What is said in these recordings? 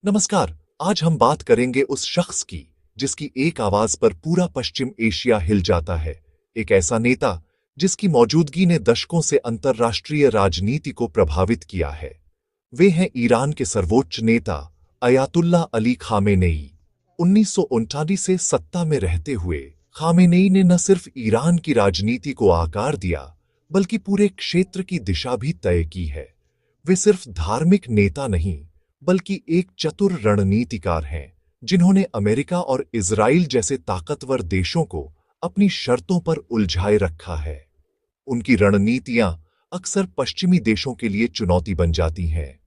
नमस्कार। आज हम बात करेंगे उस शख्स की जिसकी एक आवाज पर पूरा पश्चिम एशिया हिल जाता है। एक ऐसा नेता जिसकी मौजूदगी ने दशकों से अंतर्राष्ट्रीय राजनीति को प्रभावित किया है। वे हैं ईरान के सर्वोच्च नेता अयातुल्ला अली खामेनेई। 1939 से सत्ता में रहते हुए खामेनेई ने न सिर्फ ईरान की राजनीति को आकार दिया बल्कि पूरे क्षेत्र की दिशा भी तय की है। वे सिर्फ धार्मिक नेता नहीं बल्कि एक चतुर रणनीतिकार हैं जिन्होंने अमेरिका और इजराइल जैसे ताकतवर देशों को अपनी शर्तों पर उलझाए रखा है। उनकी रणनीतियां अक्सर पश्चिमी देशों के लिए चुनौती बन जाती हैं।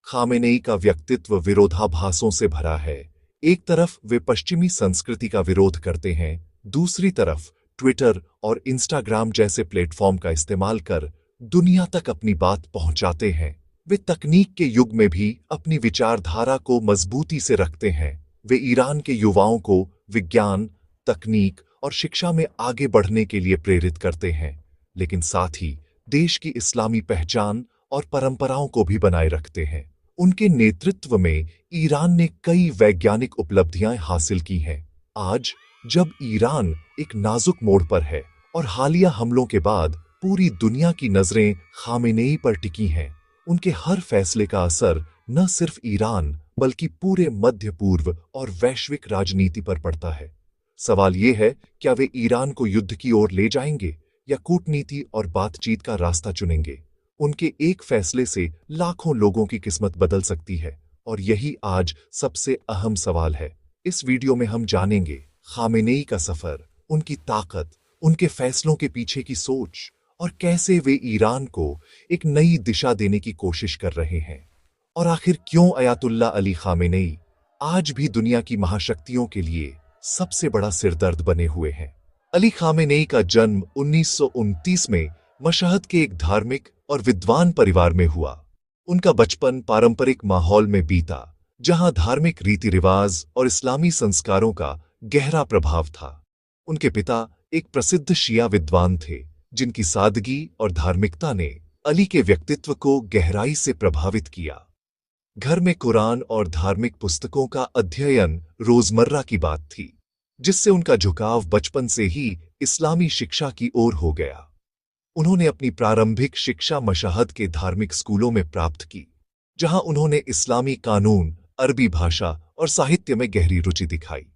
खामेनेई का व्यक्तित्व विरोधाभासों से भरा है। एक तरफ वे पश्चिमी संस्कृति का विरोध करते हैं, दूसरी तरफ ट्विटर और इंस्टाग्राम जैसे प्लेटफॉर्म का इस्तेमाल कर दुनिया तक अपनी बात पहुंचाते हैं। वे तकनीक के युग में भी अपनी विचारधारा को मजबूती से रखते हैं। वे ईरान के युवाओं को विज्ञान, तकनीक और शिक्षा में आगे बढ़ने के लिए प्रेरित करते हैं, लेकिन साथ ही देश की इस्लामी पहचान और परंपराओं को भी बनाए रखते हैं। उनके नेतृत्व में ईरान ने कई वैज्ञानिक उपलब्धियां हासिल की हैं। आज जब ईरान एक नाजुक मोड़ पर है और हालिया हमलों के बाद पूरी दुनिया की नजरें खामेनेई पर टिकी हैं, उनके हर फैसले का असर न सिर्फ ईरान बल्कि पूरे मध्य पूर्व और वैश्विक राजनीति पर पड़ता है। सवाल यह है, क्या वे ईरान को युद्ध की ओर ले जाएंगे या कूटनीति और बातचीत का रास्ता चुनेंगे? उनके एक फैसले से लाखों लोगों की किस्मत बदल सकती है, और यही आज सबसे अहम सवाल है। इस वीडियो में हम जानेंगे खामेनेई का सफर, उनकी ताकत, उनके फैसलों के पीछे की सोच और कैसे वे ईरान को एक नई दिशा देने की कोशिश कर रहे हैं। और आखिर क्यों अयातुल्ला अली खामेनेई आज भी दुनिया की महाशक्तियों के लिए सबसे बड़ा सिरदर्द बने हुए हैं। अली खामेनेई का जन्म 1929 में मशहद के एक धार्मिक और विद्वान परिवार में हुआ। उनका बचपन पारंपरिक माहौल में बीता, जहां धार्मिक रीति रिवाज और इस्लामी संस्कारों का गहरा प्रभाव था। उनके पिता एक प्रसिद्ध शिया विद्वान थे जिनकी सादगी और धार्मिकता ने अली के व्यक्तित्व को गहराई से प्रभावित किया। घर में कुरान और धार्मिक पुस्तकों का अध्ययन रोजमर्रा की बात थी, जिससे उनका झुकाव बचपन से ही इस्लामी शिक्षा की ओर हो गया। उन्होंने अपनी प्रारंभिक शिक्षा मशहद के धार्मिक स्कूलों में प्राप्त की, जहां उन्होंने इस्लामी कानून, अरबी भाषा और साहित्य में गहरी रुचि दिखाई।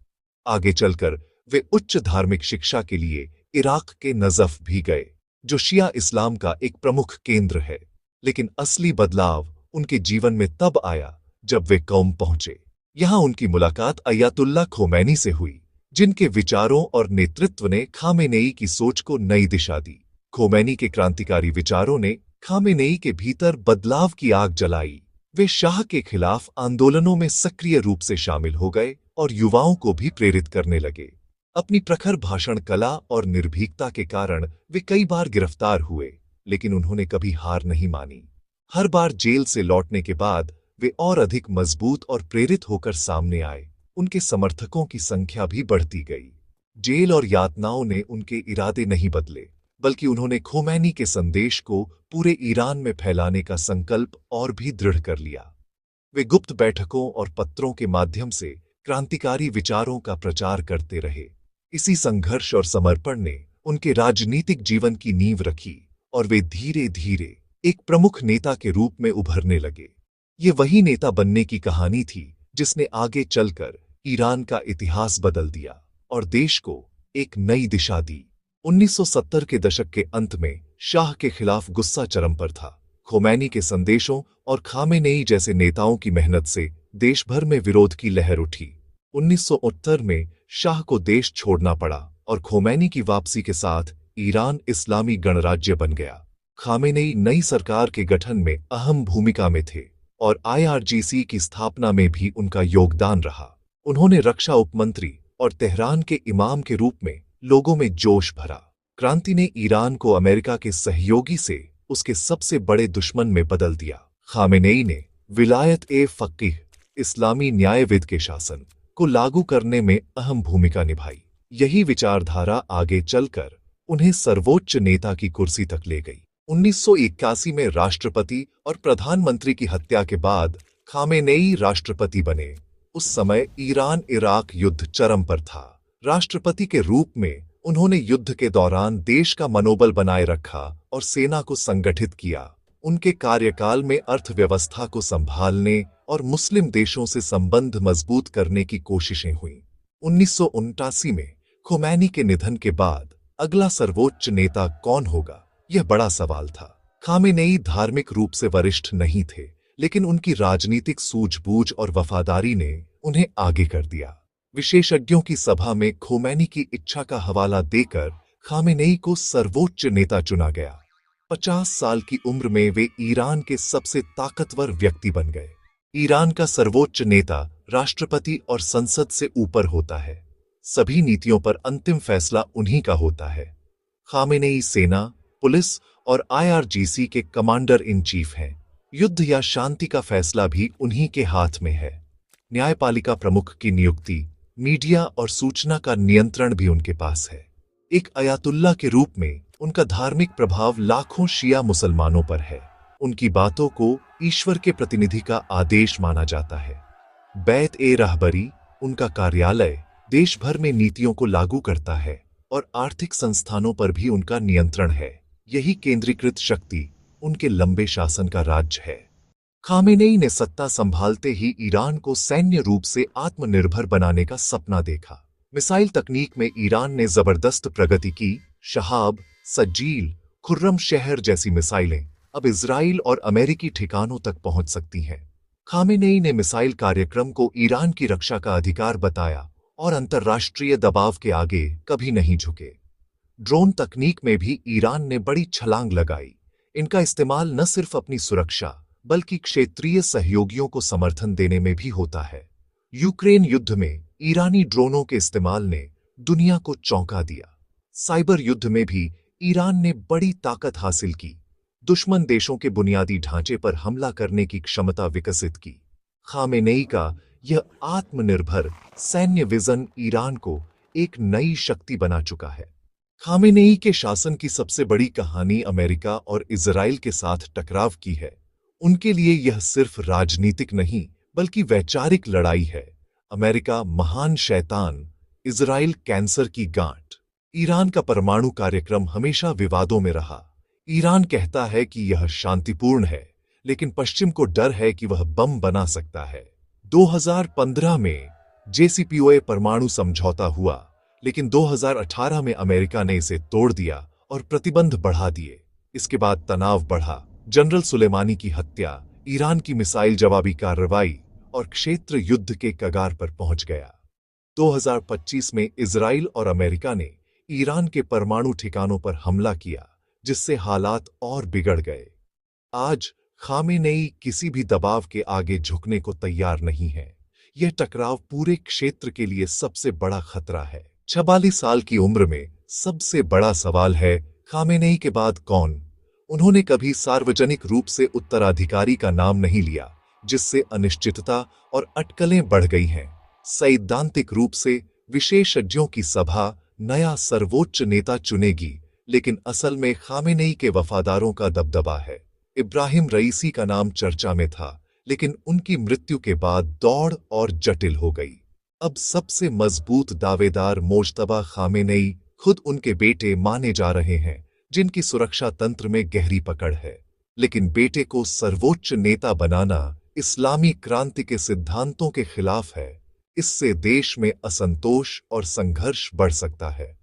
आगे चलकर वे उच्च धार्मिक शिक्षा के लिए इराक के नजफ भी गए, जो शिया इस्लाम का एक प्रमुख केंद्र है। लेकिन असली बदलाव उनके जीवन में तब आया जब वे कौम पहुंचे। यहां उनकी मुलाकात अयातुल्ला खोमैनी से हुई, जिनके विचारों और नेतृत्व ने खामेनेई की सोच को नई दिशा दी। खोमैनी के क्रांतिकारी विचारों ने खामेनेई के भीतर बदलाव की आग जलाई। वे शाह के खिलाफ आंदोलनों में सक्रिय रूप से शामिल हो गए और युवाओं को भी प्रेरित करने लगे। अपनी प्रखर भाषण कला और निर्भीकता के कारण वे कई बार गिरफ्तार हुए, लेकिन उन्होंने कभी हार नहीं मानी। हर बार जेल से लौटने के बाद वे और अधिक मजबूत और प्रेरित होकर सामने आए। उनके समर्थकों की संख्या भी बढ़ती गई। जेल और यातनाओं ने उनके इरादे नहीं बदले, बल्कि उन्होंने खोमैनी के संदेश को पूरे ईरान में फैलाने का संकल्प और भी दृढ़ कर लिया। वे गुप्त बैठकों और पत्रों के माध्यम से क्रांतिकारी विचारों का प्रचार करते रहे। इसी संघर्ष और समर्पण ने उनके राजनीतिक जीवन की नींव रखी और वे धीरे धीरे एक प्रमुख नेता के रूप में उभरने लगे। ये वही नेता बनने की कहानी थी जिसने आगे चलकर ईरान का इतिहास बदल दिया और देश को एक नई दिशा दी। 1970 के दशक के अंत में शाह के खिलाफ गुस्सा चरम पर था। खोमैनी के संदेशों और खामेनेई जैसे नेताओं की मेहनत से देश भर में विरोध की लहर उठी। 1969 में शाह को देश छोड़ना पड़ा और खोमैनी की वापसी के साथ ईरान इस्लामी गणराज्य बन गया। खामेनेई नई सरकार के गठन में अहम भूमिका में थे और IRGC की स्थापना में भी उनका योगदान रहा। उन्होंने रक्षा उपमंत्री और तेहरान के इमाम के रूप में लोगों में जोश भरा। क्रांति ने ईरान को अमेरिका के सहयोगी से उसके सबसे बड़े दुश्मन में बदल दिया। खामेनेई ने विलायत-ए-फक़ीह, इस्लामी न्यायविद के शासन को लागू करने में अहम भूमिका निभाई। यही विचारधारा आगे चलकर उन्हें सर्वोच्च नेता की कुर्सी तक ले गई। 1981 में राष्ट्रपति और प्रधानमंत्री की हत्या के बाद खामेनेई राष्ट्रपति बने। उस समय ईरान इराक युद्ध चरम पर था। राष्ट्रपति के रूप में उन्होंने युद्ध के दौरान देश का मनोबल बनाए रखा और सेना को संगठित किया। उनके कार्यकाल में अर्थव्यवस्था को संभालने और मुस्लिम देशों से संबंध मजबूत करने की कोशिशें हुईं। 1979 में खोमैनी के निधन के बाद अगला सर्वोच्च नेता कौन होगा, यह बड़ा सवाल था। खामेनेई धार्मिक रूप से वरिष्ठ नहीं थे, लेकिन उनकी राजनीतिक सूझबूझ और वफादारी ने उन्हें आगे कर दिया। विशेषज्ञों की सभा में खोमैनी की इच्छा का हवाला देकर खामेनेई को सर्वोच्च नेता चुना गया। 50 साल की उम्र में वे ईरान के सबसे ताकतवर व्यक्ति बन गए। ईरान का सर्वोच्च नेता राष्ट्रपति और संसद से ऊपर होता है। सभी नीतियों पर अंतिम फैसला उन्हीं का होता है। खामेनेई सेना, पुलिस और आईआरजीसी के कमांडर इन चीफ हैं। युद्ध या शांति का फैसला भी उन्हीं के हाथ में है। न्यायपालिका प्रमुख की नियुक्ति, मीडिया और सूचना का नियंत्रण भी उनके पास है। एक अयातुल्ला के रूप में उनका धार्मिक प्रभाव लाखों शिया मुसलमानों पर है। उनकी बातों को ईश्वर के प्रतिनिधि का आदेश माना जाता है। बैत-ए-रहबरी, उनका कार्यालय, देश भर में नीतियों को लागू करता है और आर्थिक संस्थानों पर भी उनका नियंत्रण है। यही केंद्रीकृत शक्ति उनके लंबे शासन का राज्य है। खामेनेई ने सत्ता संभालते ही ईरान को सैन्य रूप से आत्मनिर्भर बनाने का सपना देखा। मिसाइल तकनीक में ईरान ने जबरदस्त प्रगति की। शहाब, सज्जील, खुर्रम शहर जैसी मिसाइलें अब इजराइल और अमेरिकी ठिकानों तक पहुंच सकती हैं। खामेनेई ने मिसाइल कार्यक्रम को ईरान की रक्षा का अधिकार बताया और अंतर्राष्ट्रीय दबाव के आगे कभी नहीं झुके। ड्रोन तकनीक में भी ईरान ने बड़ी छलांग लगाई। इनका इस्तेमाल न सिर्फ अपनी सुरक्षा बल्कि क्षेत्रीय सहयोगियों को समर्थन देने में भी होता है। यूक्रेन युद्ध में ईरानी ड्रोनों के इस्तेमाल ने दुनिया को चौंका दिया। साइबर युद्ध में भी ईरान ने बड़ी ताकत हासिल की। दुश्मन देशों के बुनियादी ढांचे पर हमला करने की क्षमता विकसित की। खामेनेई का यह आत्मनिर्भर सैन्य विजन ईरान को एक नई शक्ति बना चुका है। खामेनेई के शासन की सबसे बड़ी कहानी अमेरिका और इजराइल के साथ टकराव की है। उनके लिए यह सिर्फ राजनीतिक नहीं बल्कि वैचारिक लड़ाई है। अमेरिका महान शैतान, इजराइल कैंसर की गांठ। ईरान का परमाणु कार्यक्रम हमेशा विवादों में रहा। ईरान कहता है कि यह शांतिपूर्ण है, लेकिन पश्चिम को डर है कि वह बम बना सकता है। 2015 में जेसीपीओए परमाणु समझौता हुआ, लेकिन 2018 में अमेरिका ने इसे तोड़ दिया और प्रतिबंध बढ़ा दिए। इसके बाद तनाव बढ़ा। जनरल सुलेमानी की हत्या, ईरान की मिसाइल जवाबी कार्रवाई और क्षेत्र युद्ध के कगार पर पहुंच गया। 2025 में इजराइल और अमेरिका ने ईरान के परमाणु ठिकानों पर हमला किया, जिससे हालात और बिगड़ गए। आज खामेनेई किसी भी दबाव के आगे झुकने को तैयार नहीं है। यह टकराव पूरे क्षेत्र के लिए सबसे बड़ा खतरा है। 44 साल की उम्र में सबसे बड़ा सवाल है, खामेनेई के बाद कौन? उन्होंने कभी सार्वजनिक रूप से उत्तराधिकारी का नाम नहीं लिया, जिससे अनिश्चितता और अटकलें बढ़ गई हैं। सैद्धांतिक रूप से विशेषज्ञों की सभा नया सर्वोच्च नेता चुनेगी, लेकिन असल में खामेनेई के वफादारों का दबदबा है। इब्राहिम रईसी का नाम चर्चा में था, लेकिन उनकी मृत्यु के बाद दौड़ और जटिल हो गई। अब सबसे मजबूत दावेदार मोज्तबा खामेनेई खुद उनके बेटे माने जा रहे हैं, जिनकी सुरक्षा तंत्र में गहरी पकड़ है। लेकिन बेटे को सर्वोच्च नेता बनाना इस्लामी क्रांति के सिद्धांतों के खिलाफ है। इससे देश में असंतोष और संघर्ष बढ़ सकता है।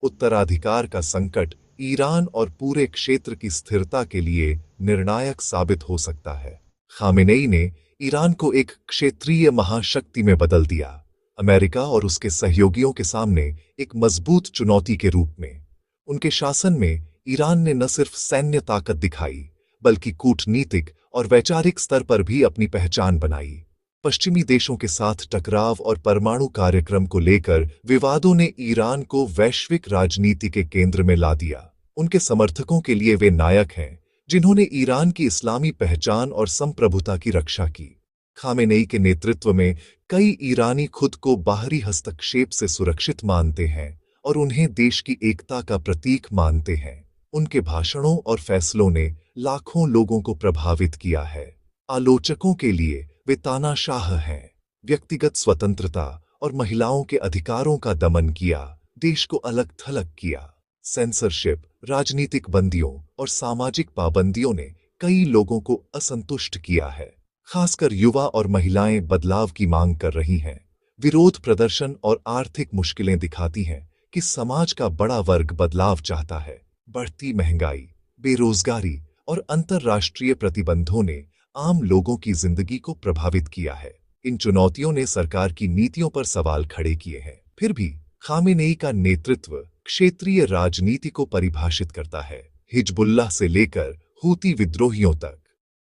उत्तराधिकार का संकट ईरान और पूरे क्षेत्र की स्थिरता के लिए निर्णायक साबित हो सकता है। खामेनेई ने ईरान को एक क्षेत्रीय महाशक्ति में बदल दिया, अमेरिका और उसके सहयोगियों के सामने एक मजबूत चुनौती के रूप में। उनके शासन में ईरान ने न सिर्फ सैन्य ताकत दिखाई, बल्कि कूटनीतिक और वैचारिक स्तर पर भी अपनी पहचान बनाई। पश्चिमी देशों के साथ टकराव और परमाणु कार्यक्रम को लेकर विवादों ने ईरान को वैश्विक राजनीति के केंद्र में ला दिया। उनके समर्थकों के लिए वे नायक हैं, जिन्होंने ईरान की इस्लामी पहचान और संप्रभुता की रक्षा की। खामेनेई के नेतृत्व में कई ईरानी खुद को बाहरी हस्तक्षेप से सुरक्षित मानते हैं और उन्हें देश की एकता का प्रतीक मानते हैं। उनके भाषणों और फैसलों ने लाखों लोगों को प्रभावित किया है। आलोचकों के लिए वे तानाशाह हैं। व्यक्तिगत स्वतंत्रता और महिलाओं के अधिकारों का दमन किया, देश को अलग थलग किया। सेंसरशिप, राजनीतिक बंदियों और सामाजिक पाबंदियों ने कई लोगों को असंतुष्ट किया है। खासकर युवा और महिलाएं बदलाव की मांग कर रही हैं। विरोध प्रदर्शन और आर्थिक मुश्किलें दिखाती हैं कि समाज का बड़ा वर्ग बदलाव चाहता है। बढ़ती महंगाई, बेरोजगारी और अंतर्राष्ट्रीय प्रतिबंधों ने आम लोगों की जिंदगी को प्रभावित किया है। इन चुनौतियों ने सरकार की नीतियों पर सवाल खड़े किए हैं। फिर भी खामेनेई का नेतृत्व क्षेत्रीय राजनीति को परिभाषित करता है। हिजबुल्लाह से लेकर हूती विद्रोहियों तक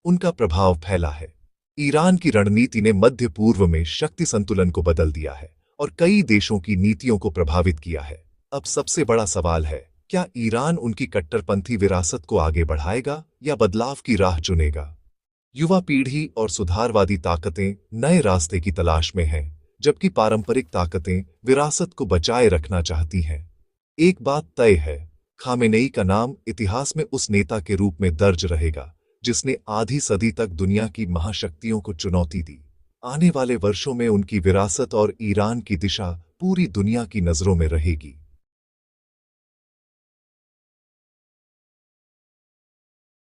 उनका प्रभाव फैला है। ईरान की रणनीति ने मध्य पूर्व में शक्ति संतुलन को बदल दिया है और कई देशों की नीतियों को प्रभावित किया है। अब सबसे बड़ा सवाल है, क्या ईरान उनकी कट्टरपंथी विरासत को आगे बढ़ाएगा या बदलाव की राह चुनेगा? युवा पीढ़ी और सुधारवादी ताकतें नए रास्ते की तलाश में हैं, जबकि पारंपरिक ताकतें विरासत को बचाए रखना चाहती हैं। एक बात तय है, खामेनेई का नाम इतिहास में उस नेता के रूप में दर्ज रहेगा जिसने आधी सदी तक दुनिया की महाशक्तियों को चुनौती दी। आने वाले वर्षों में उनकी विरासत और ईरान की दिशा पूरी दुनिया की नजरों में रहेगी।